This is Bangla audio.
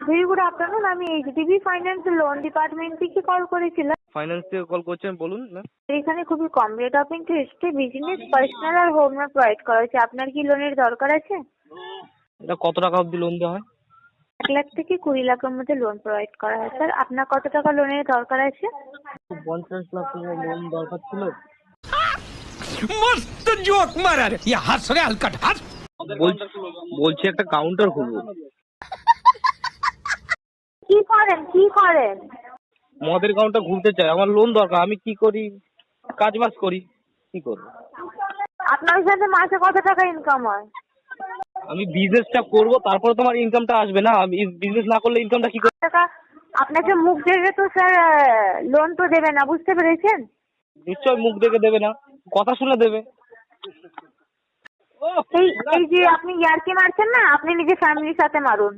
Very good afternoon. আমি এইচডিবি ফাইন্যান্স লোন ডিপার্টমেন্ট থেকে কল করেছিলাম। ফাইন্যান্স থেকে কল করছেন, বলুন না। এখানে খুবই কম রেট অফ ইন্টারেস্টে বিজনেস, পার্সোনাল আর হোম লোন প্রোভাইড করা হচ্ছে। আপনার কি লোনের দরকার আছে? এটা কত টাকা অবধি লোন দেওয়া হয়? 1 লাখ থেকে 20 লাখের মধ্যে লোন প্রোভাইড করা হয়। স্যার, আপনার কত টাকা লোনের দরকার আছে? 50 লাখ টাকা লোন দরকার ছিল। मस्त जोक मारा रे ये हंस रे हलकट हंस। বলছি একটা কাউন্টার খুলবো। কি করেন? মদের কাউন্টার খুলতে চাই, আমার লোন দরকার। আমি কি করি? কাজ বাজ করি, কি করবো? আপনার সাথে মাসে কত টাকা ইনকাম হয়? আমি বিজনেসটা করবো, তারপরে তোমার ইনকামটা আসবে না। আমি বিজনেস না করলে ইনকামটা কি করে? টাকা আপনাকে মুখ দেখে তো স্যার লোন তো দেবে না, বুঝতে পেরেছেন? নিশ্চয় মুখ দেখে দেবে না, কথা শুনে দেবে। এই যে আপনি ইয়ার্কি মারছেন না, আপনি নিজে ফ্যামিলির সাথে মারুন।